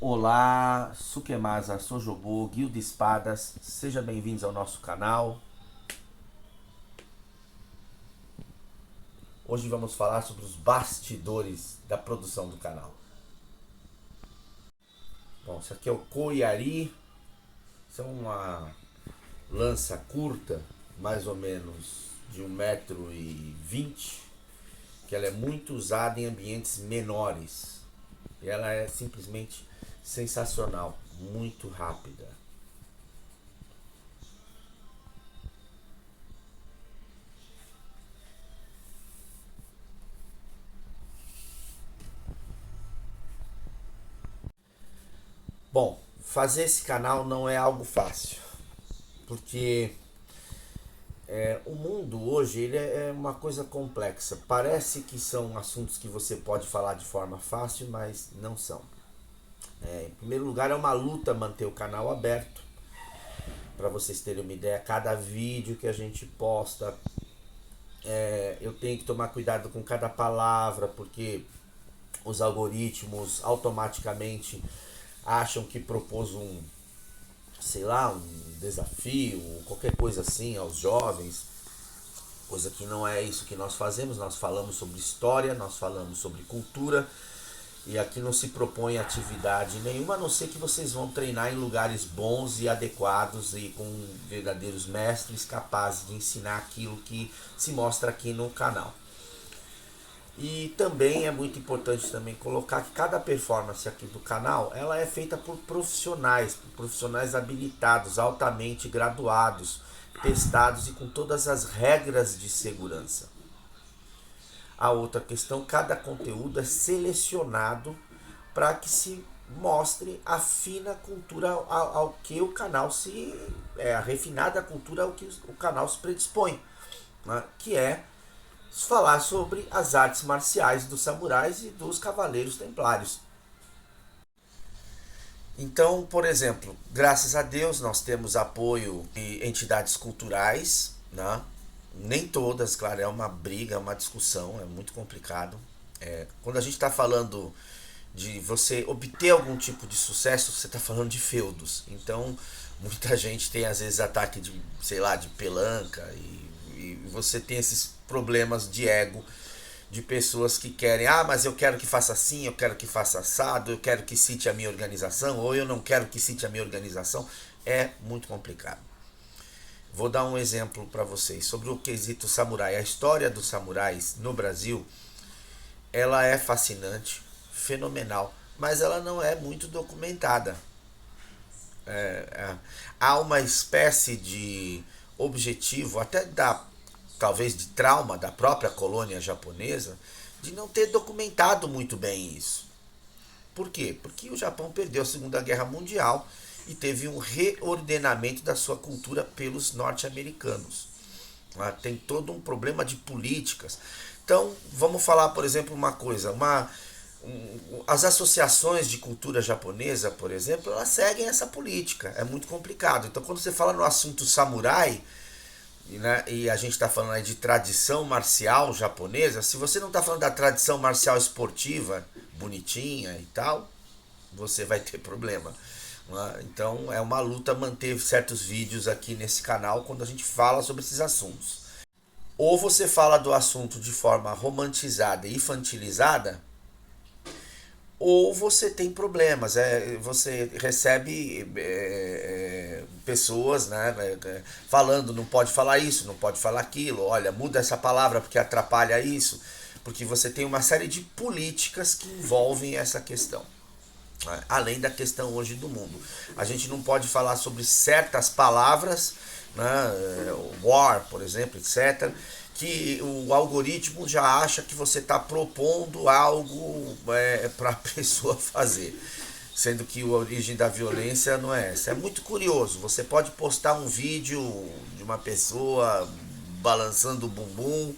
Olá, Sukemasa Sojobu, Guilda Espadas, sejam bem-vindos ao nosso canal. Hoje vamos falar sobre os bastidores da produção do canal. Bom, isso aqui é o Koiari, isso é uma lança curta, mais ou menos de 1,20 m, que ela é muito usada em ambientes menores. E ela é simplesmente sensacional, muito rápida. Bom, fazer esse canal não é algo fácil, porque o mundo hoje ele é uma coisa complexa. Parece que são assuntos que você pode falar de forma fácil, mas não são. Em primeiro lugar, é uma luta manter o canal aberto. Para vocês terem uma ideia, cada vídeo que a gente posta, eu tenho que tomar cuidado com cada palavra, porque os algoritmos automaticamente acham que propôs sei lá, um desafio, qualquer coisa assim aos jovens, coisa que não é isso que nós fazemos. Nós falamos sobre história, nós falamos sobre cultura, e aqui não se propõe atividade nenhuma, a não ser que vocês vão treinar em lugares bons e adequados e com verdadeiros mestres capazes de ensinar aquilo que se mostra aqui no canal. E também é muito importante também colocar que cada performance aqui do canal, ela é feita por profissionais habilitados, altamente graduados, testados e com todas as regras de segurança. A outra questão, cada conteúdo é selecionado para que se mostre a fina cultura ao que o canal a refinada cultura ao que o canal se predispõe, né? Que é falar sobre as artes marciais dos samurais e dos cavaleiros templários. Então, por exemplo, graças a Deus nós temos apoio de entidades culturais, né? Nem todas, claro, é uma briga, é uma discussão, é muito complicado. Quando a gente está falando de você obter algum tipo de sucesso, você está falando de feudos. Então, muita gente tem às vezes ataque de, sei lá, de pelanca, e você tem esses problemas de ego de pessoas que querem, mas eu quero que faça assim, eu quero que faça assado, eu quero que cite a minha organização, ou eu não quero que cite a minha organização. É muito complicado. Vou dar um exemplo para vocês sobre o quesito samurai. A história dos samurais no Brasil, ela é fascinante, fenomenal, mas ela não é muito documentada. Há uma espécie de objetivo, até talvez de trauma da própria colônia japonesa, de não ter documentado muito bem isso. Por quê? Porque o Japão perdeu a Segunda Guerra Mundial e teve um reordenamento da sua cultura pelos norte-americanos. Tem todo um problema de políticas. Então, vamos falar, por exemplo, uma coisa. As associações de cultura japonesa, por exemplo, elas seguem essa política. É muito complicado. Então, quando você fala no assunto samurai, né, e a gente está falando aí de tradição marcial japonesa, se você não está falando da tradição marcial esportiva, bonitinha e tal, você vai ter problema. Né? Então é uma luta manter certos vídeos aqui nesse canal quando a gente fala sobre esses assuntos. Ou você fala do assunto de forma romantizada e infantilizada, ou você tem problemas. Você recebe pessoas, né, falando não pode falar isso, não pode falar aquilo, olha, muda essa palavra porque atrapalha isso, porque você tem uma série de políticas que envolvem essa questão. Né? Além da questão hoje do mundo. A gente não pode falar sobre certas palavras, né, war, por exemplo, etc., que o algoritmo já acha que você está propondo algo para a pessoa fazer, sendo que a origem da violência não é essa. É muito curioso. Você pode postar um vídeo de uma pessoa balançando o bumbum,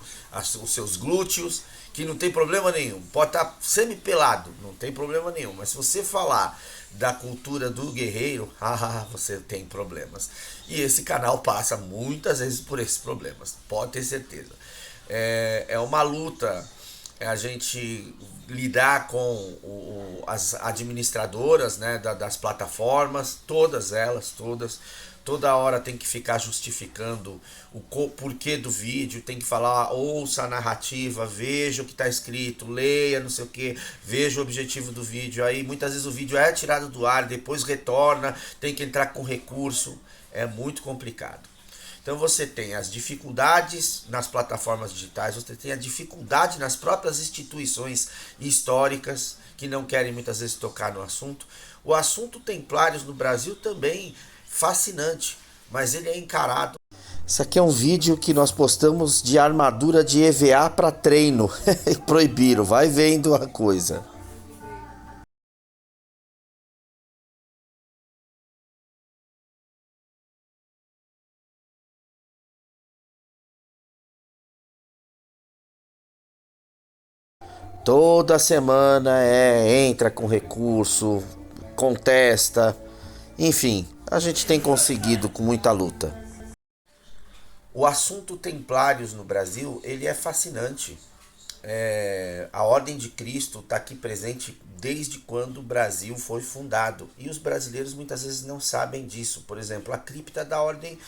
os seus glúteos, que não tem problema nenhum. Pode estar semi-pelado, não tem problema nenhum. Mas se você falar da cultura do guerreiro, você tem problemas. E esse canal passa muitas vezes por esses problemas, pode ter certeza. É uma luta é a gente lidar com as administradoras, né, das plataformas, todas elas, toda hora tem que ficar justificando o porquê do vídeo, tem que falar, ouça a narrativa, veja o que está escrito, leia, não sei o que, veja o objetivo do vídeo. Aí muitas vezes o vídeo é tirado do ar, depois retorna, tem que entrar com recurso, é muito complicado. Então você tem as dificuldades nas plataformas digitais, você tem a dificuldade nas próprias instituições históricas que não querem muitas vezes tocar no assunto. O assunto Templários no Brasil também fascinante, mas ele é encarado. Isso aqui é um vídeo que nós postamos de armadura de EVA para treino. Proibiram, vai vendo a coisa. Toda semana entra com recurso, contesta, enfim, a gente tem conseguido com muita luta. O assunto Templários no Brasil, ele é fascinante. A Ordem de Cristo está aqui presente desde quando o Brasil foi fundado. E os brasileiros muitas vezes não sabem disso. Por exemplo, a cripta da Ordem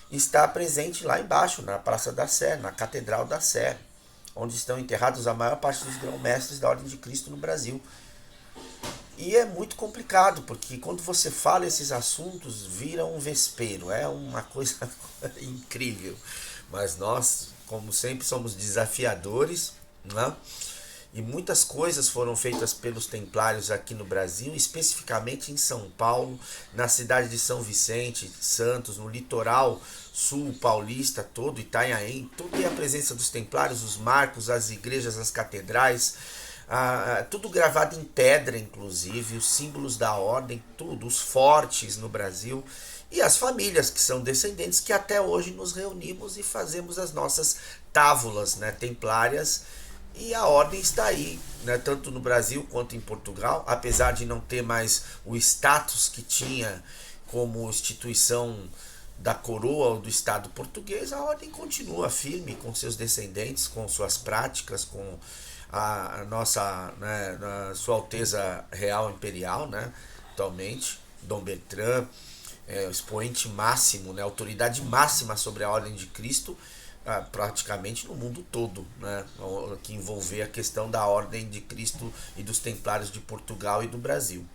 está presente lá embaixo, na Praça da Sé, na Catedral da Sé, onde estão enterrados a maior parte dos grão-mestres da Ordem de Cristo no Brasil. E é muito complicado, porque quando você fala esses assuntos, vira um vespeiro, é uma coisa incrível. Mas nós, como sempre, somos desafiadores, né? E muitas coisas foram feitas pelos templários aqui no Brasil, especificamente em São Paulo, na cidade de São Vicente, Santos, no litoral sul paulista todo, Itanhaém, tudo é a presença dos templários, os marcos, as igrejas, as catedrais, tudo gravado em pedra, inclusive, os símbolos da ordem, tudo, os fortes no Brasil e as famílias que são descendentes que até hoje nos reunimos e fazemos as nossas távolas, né, templárias. E a ordem está aí, né, tanto no Brasil quanto em Portugal, apesar de não ter mais o status que tinha como instituição da coroa ou do Estado português, a ordem continua firme com seus descendentes, com suas práticas, com a nossa, né, a Sua Alteza Real Imperial, né, atualmente, Dom Bertrand, o expoente máximo, né, autoridade máxima sobre a Ordem de Cristo, praticamente no mundo todo, né, que envolver a questão da Ordem de Cristo e dos Templários de Portugal e do Brasil.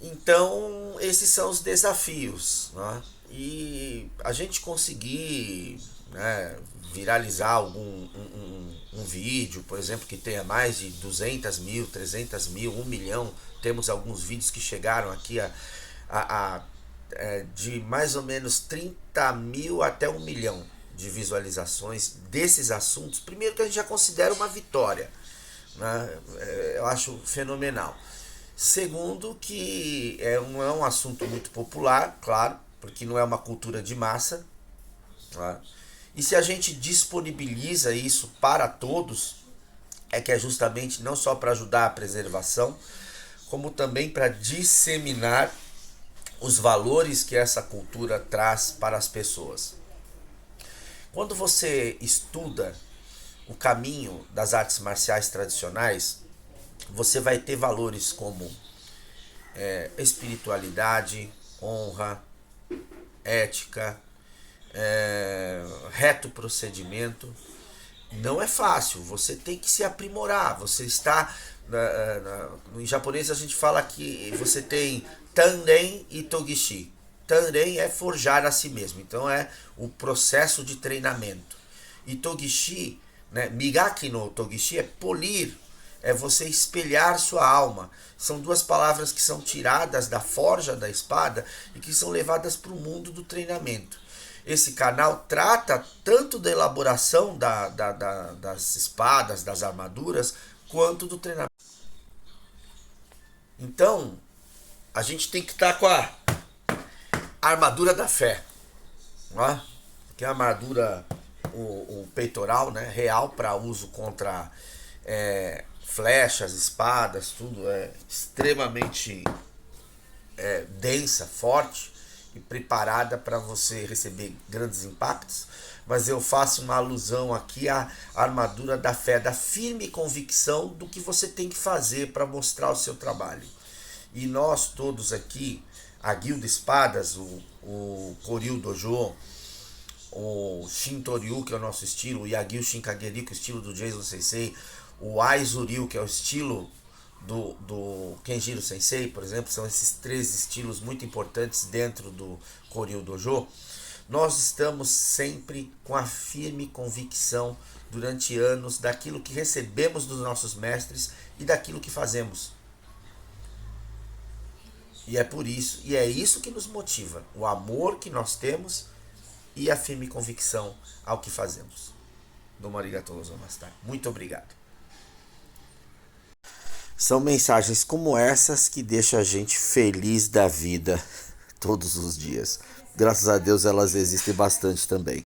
Então, esses são os desafios, né? E a gente conseguir, né, viralizar um vídeo, por exemplo, que tenha mais de 200 mil, 300 mil, 1 milhão. Temos alguns vídeos que chegaram aqui de mais ou menos 30 mil até 1 milhão de visualizações desses assuntos. Primeiro que a gente já considera uma vitória, né? Eu acho fenomenal. Segundo, que não é um assunto muito popular, claro, porque não é uma cultura de massa. Claro. E se a gente disponibiliza isso para todos, é que é justamente não só para ajudar a preservação, como também para disseminar os valores que essa cultura traz para as pessoas. Quando você estuda o caminho das artes marciais tradicionais, você vai ter valores como espiritualidade, honra, ética, reto procedimento. Não é fácil, você tem que se aprimorar. Você está. Em japonês a gente fala que você tem Tanren e Togishi. Tanren é forjar a si mesmo, então é o processo de treinamento. E Togishi, né, Migaki no Togishi é polir, é você espelhar sua alma. São duas palavras que são tiradas da forja da espada e que são levadas para o mundo do treinamento. Esse canal trata tanto da elaboração das espadas, das armaduras, quanto do treinamento. Então, a gente tem que estar com a armadura da fé, né? Que é a armadura, o peitoral, né? Real para uso contra flechas, espadas, tudo é extremamente densa, forte e preparada para você receber grandes impactos. Mas eu faço uma alusão aqui à armadura da fé, da firme convicção do que você tem que fazer para mostrar o seu trabalho. E nós todos aqui, a Guilda Espadas, o Koryu Dojo, o Shintoryu, que é o nosso estilo, o Yagyu Shinkageri, que é o estilo do Jason Sensei, o Aizuryu, que é o estilo do Kenjiro Sensei, por exemplo, são esses três estilos muito importantes dentro do Koryu Dojo. Nós estamos sempre com a firme convicção durante anos daquilo que recebemos dos nossos mestres e daquilo que fazemos. E é por isso, e é isso que nos motiva, o amor que nós temos e a firme convicção ao que fazemos. Domo arigatou gozaimasu. Muito obrigado. São mensagens como essas que deixam a gente feliz da vida todos os dias. Graças a Deus elas existem bastante também.